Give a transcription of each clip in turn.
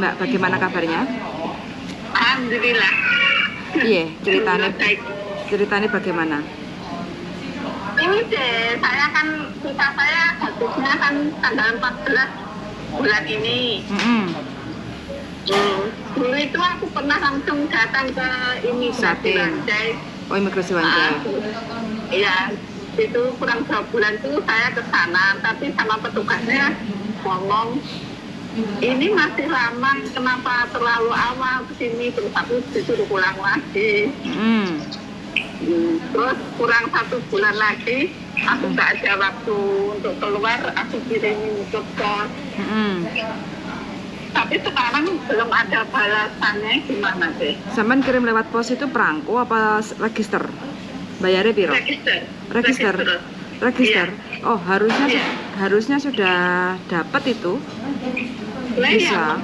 Mbak, bagaimana kabarnya? Alhamdulillah. Iya, Baik. ceritanya bagaimana? Ini deh, saya kan visa saya habisnya kan tanggal 14 bulan ini. Dulu itu aku pernah langsung datang ke imigrasi Wanjai. Oh, imigrasi Wanjai. Iya, itu kurang 2 bulan tuh saya ke sana, tapi sama petugasnya ngomong, ini masih lama, kenapa terlalu awal kesini, terus aku disuruh pulang lagi. Terus kurang 1 bulan lagi, aku nggak ada waktu untuk keluar, aku kirimin ke pos. Tapi sekarang belum ada balasannya, gimana deh? Sampean kirim lewat pos itu perangko apa register? Bayarnya piro? Register. Iya. Oh, harusnya sudah dapat itu. Bisa.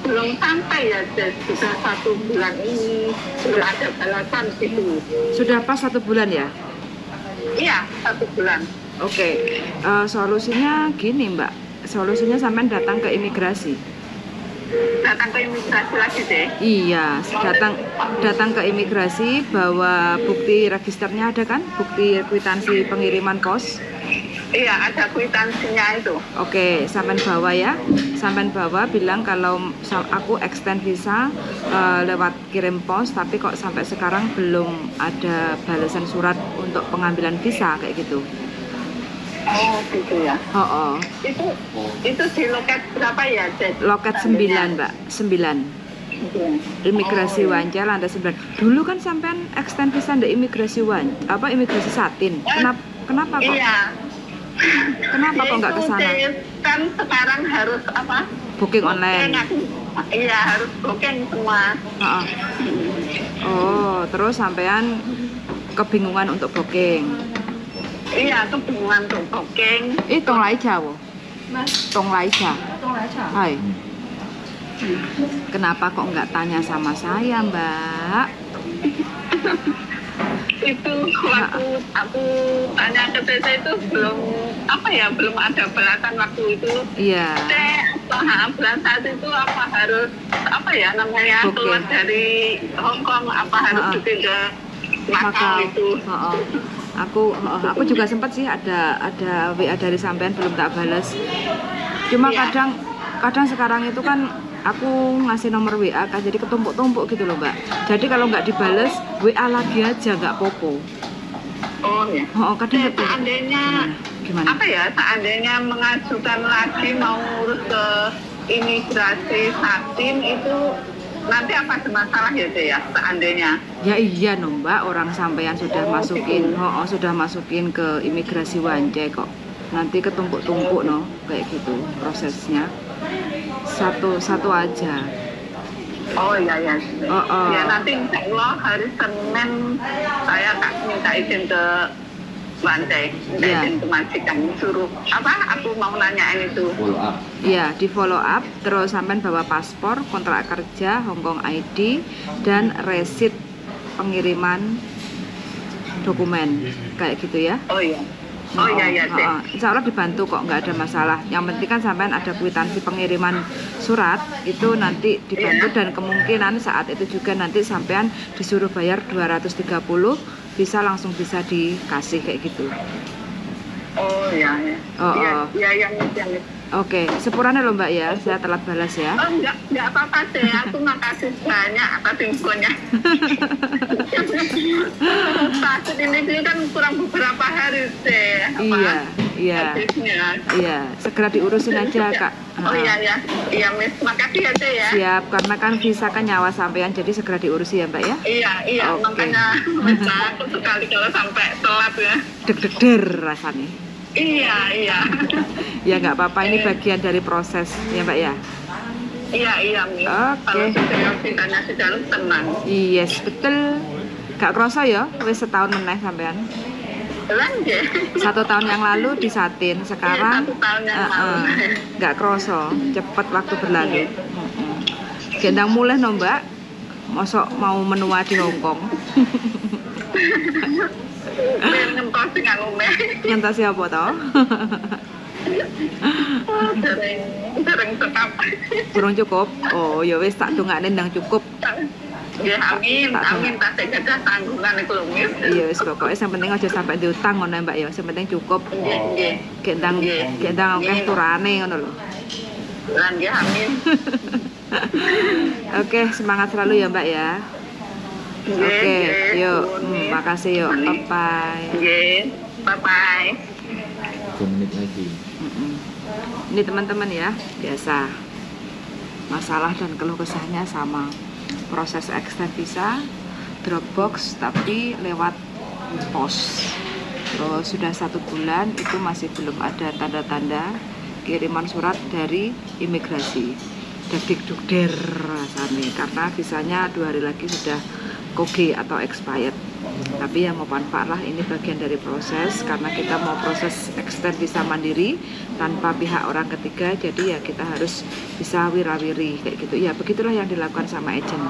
Belum sampai ya, sudah 1 bulan ini belum ada balasan gitu. Sudah pas 1 bulan ya? Iya, 1 bulan. Oke. Solusinya gini Mbak, solusinya sampean datang ke imigrasi. Datang ke imigrasi lagi deh? Iya, datang ke imigrasi, bawa bukti registernya, ada kan? Bukti kwitansi pengiriman pos. Iya, ada kwitansinya itu. Oke, sampean bawa ya. Sampean bawa, bilang kalau aku extend visa lewat kirim pos, tapi kok sampai sekarang belum ada balasan surat untuk pengambilan visa, kayak gitu. Oh, gitu ya. Oh. Itu di loket berapa ya, Cek? Loket 9, Mbak. 9. Imigrasi Wanjai lantai 9. Dulu kan sampean extend visa di imigrasi imigrasi Satin. Kenapa kok? Iya. Kenapa kok nggak ke sana? Kan sekarang harus apa? Booking online. Iya, harus booking semua. Oh, terus sampean kebingungan untuk booking. Iya, kebingungan untuk booking. Tong Laija wo. Tong Laija. Hai. Kenapa kok nggak tanya sama saya, Mbak? Itu aku tanya ke TC itu belum ada balasan waktu itu. Iya. Balasan itu harus keluar dari Hong Kong, harus booking ke Macau itu. Aku juga sempat sih ada WA dari sampean, belum tak balas. Cuma kadang sekarang itu kan aku ngasih nomor WA kan, jadi ketumpuk-tumpuk gitu loh Mbak. Jadi kalau nggak dibales, WA lagi aja nggak popo. Oh ya. Kadang seandainya gimana? Seandainya mengajukan lagi mau ngurus ke imigrasi Satin itu nanti apa masalah ya seandainya? Ya iya no Mbak, orang sampean sudah sudah masukin ke imigrasi Wanjai kok. Nanti ketumpuk-tumpuk no, kayak gitu prosesnya. Satu aja. Oh iya. Ya nanti insya Allah hari Senin saya minta izin ke Wanjai, izin ke majikan, suruh aku mau nanyain itu. Iya, di follow up, terus sampean bawa paspor, kontrak kerja, Hongkong ID, dan resit pengiriman dokumen, kayak gitu ya. Oh iya. Insya Allah dibantu kok, nggak ada masalah. Yang penting kan sampean ada kwitansi pengiriman surat, itu nanti dibantu. Dan kemungkinan saat itu juga nanti sampean disuruh bayar 230, langsung bisa dikasih kayak gitu. Oh iya. Yang Oke, sepurane loh Mbak ya, saya telat balas ya. Oh enggak apa-apa deh, aku makasih banyak atas infonya. Pasien ini kan kurang beberapa hari deh. Iya, segera diurusin aja Kak. Oh iya Miss, makasih ya Teh ya. Siap, karena kan visa kan nyawa sampean, jadi segera diurusi ya Mbak ya. Iya, makanya aku sekali kalau sampai telat ya. Deg-deg rasanya. Iya. Ya nggak apa-apa, ini bagian dari proses ya Mbak ya. Iya Miss. Kalau visanya sudah tenang. Yes, betul. Gak kerasa ya, wis setahun meneh sampean. 1 tahun yang lalu di Satin, sekarang nggak kerasa, cepet waktu berlalu. Gendang mulai no Mbak, mosok mau menua di Hongkong. Ngentos dengan umeh. Ngentos apa toh? Sering tetap. Kurang cukup. Oh, ya wis tak dongakne ndang cukup. Ya amin, amin tak gadah tanggungan iku lho, Miss. Iya wis pokoke sing penting aja sampai diutang ngono ya, Mbak ya. Sing penting cukup. Nggih. Gek ndang akeh turane ngono lho. Lan nggih amin. Oke, semangat selalu ya, Mbak ya. Oke, yuk. Makasih yuk. Bye. Nggih. Bye-bye. 2 menit lagi. Ini teman-teman ya, biasa. Masalah dan keluh kesahnya sama. Proses extend visa, Dropbox tapi lewat pos. Terus sudah 1 bulan itu masih belum ada tanda-tanda kiriman surat dari imigrasi. Dagdikduk dukder rasanya karena visanya 2 hari lagi sudah koge atau expired. Tapi yang mau manfaat lah, ini bagian dari proses karena kita mau proses extend visa mandiri tanpa pihak orang ketiga, jadi ya kita harus bisa wirawiri kayak gitu ya. Begitulah yang dilakukan sama agent.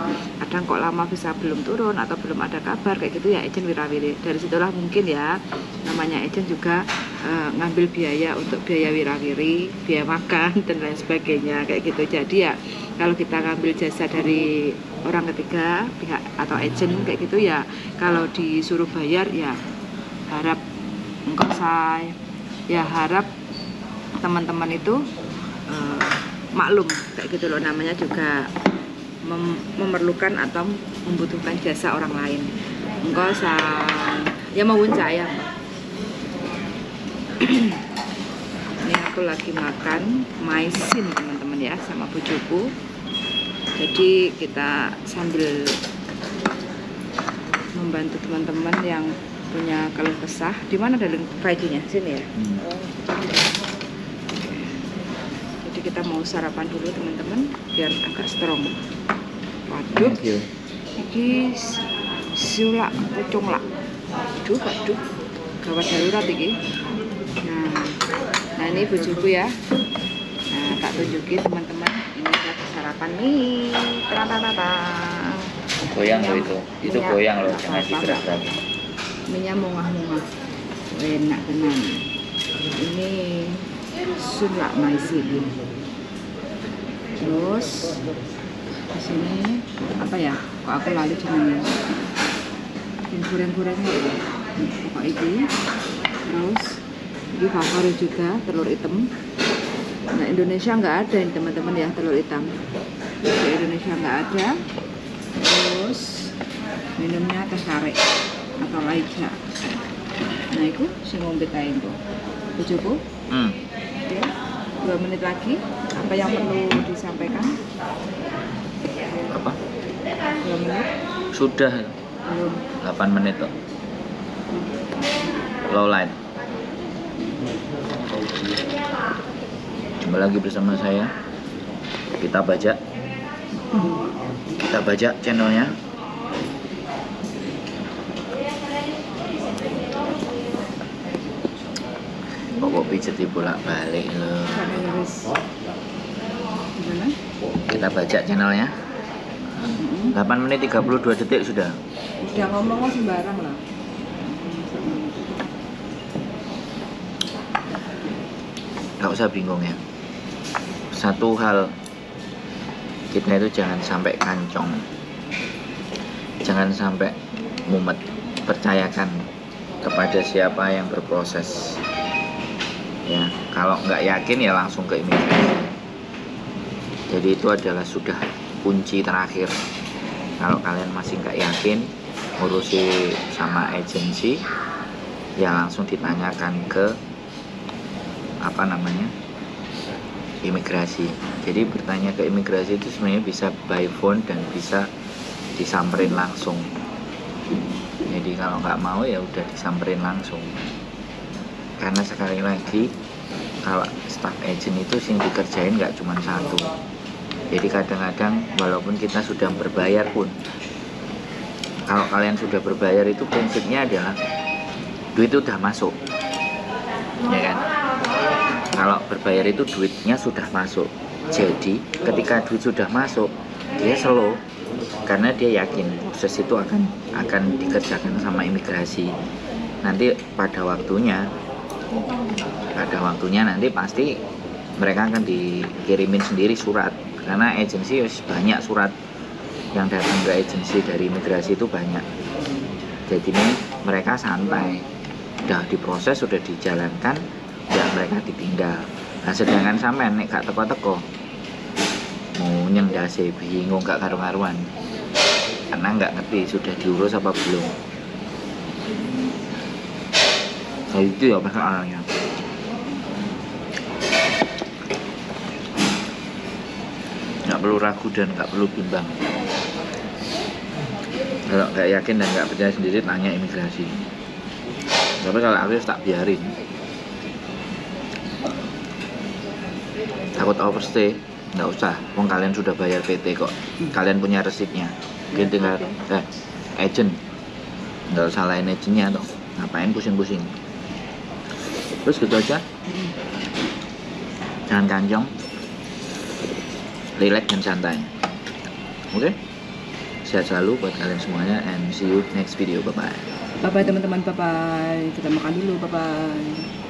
Kadang kok lama visa belum turun atau belum ada kabar kayak gitu ya, agent wirawiri. Dari situlah mungkin ya namanya agent juga ngambil biaya untuk biaya wirawiri, biaya makan dan lain sebagainya kayak gitu. Jadi ya kalau kita ngambil jasa dari orang ketiga, pihak atau agent kayak gitu ya, kalau disuruh bayar ya harap harap teman-teman itu maklum kayak gitu loh, namanya juga memerlukan atau membutuhkan jasa orang lain. Engkau ya mau saya. Ini aku lagi makan maisin teman-teman ya sama bojoku. Jadi kita sambil membantu teman-teman yang punya keluh kesah. Di mana ada fried-nya? Sini ya. Jadi kita mau sarapan dulu teman-teman biar agak strong. Waduh, ini siulak pucung lah. Waduh, gawat darurat ini. Nah ini bojoku ya. Nah tak tunjukin teman-teman. Ini udah sarapan nih. Goyang loh itu goyang loh, jangan digerak-gerak. Minyak mungah-mungah, enak tenan. Ini sulak maisin. Terus di sini apa ya? Kok aku lali jenengnya? Yang goreng-gorengnya pokok ini. Terus ini favorit juga telur hitam. Nah Indonesia nggak ada ini teman-teman ya, telur hitam. Di Indonesia nggak ada. Terus minumnya teh tarik atau laija. Nah itu sing ngombe tae itu bojoku. Ya, 2 menit lagi. Apa yang perlu disampaikan? Apa? 2 menit? Sudah Belum. 8 menit kok. Low light. Jumpa lagi bersama saya. Kita baca channelnya. Kok pijet bolak-balik loh. Kita baca channelnya. 8 menit 32 detik sudah. Udah ngomong sembarang lah. Gak usah bingung ya. Satu hal, kita itu jangan sampai kancong, jangan sampai mumet. Percayakan kepada siapa yang berproses ya. Kalau nggak yakin ya langsung ke imigrasi. Jadi itu adalah sudah kunci terakhir. Kalau kalian masih nggak yakin ngurusi sama agensi, ya langsung ditanyakan ke imigrasi. Jadi bertanya ke imigrasi itu sebenarnya bisa by phone dan bisa disamperin langsung. Jadi kalau nggak mau ya udah disamperin langsung. Karena sekali lagi kalau staff agent itu sing dikerjain nggak cuma satu. Jadi kadang-kadang walaupun kita sudah berbayar pun, kalau kalian sudah berbayar itu prinsipnya adalah duit itu udah masuk, ya kan? Kalau berbayar itu duitnya sudah masuk. Jadi ketika duit sudah masuk, dia slow karena dia yakin proses itu akan dikerjakan sama imigrasi. Nanti pada waktunya pada waktunya nanti pasti mereka akan dikirimin sendiri surat, karena agensi banyak surat yang datang ke agensi dari imigrasi itu banyak. Jadi ini mereka santai, udah diproses, sudah dijalankan, ya mereka ditinggal. Nah sedangkan sampean nek gak teko-teko mau nyendase bingung gak karu-karuan, karena nggak ngerti sudah diurus apa belum. Nah itu ya masalahnya. Nggak perlu ragu dan nggak perlu bimbang. Kalau nggak yakin dan nggak percaya sendiri, tanya imigrasi. Tapi kalau aku tak biarin. Takut overstay, nggak usah. Wong kalian sudah bayar PT kok. Kalian punya resipnya. Mungkin tinggal agent. Nggak usah lain agentnya toh. Ngapain pusing-pusing. Terus gitu aja. Jangan kanjong. Relax dan santai. Oke? Sehat selalu buat kalian semuanya, and see you next video. Bye bye. Bye bye teman-teman, bye bye. Kita makan dulu, bye bye.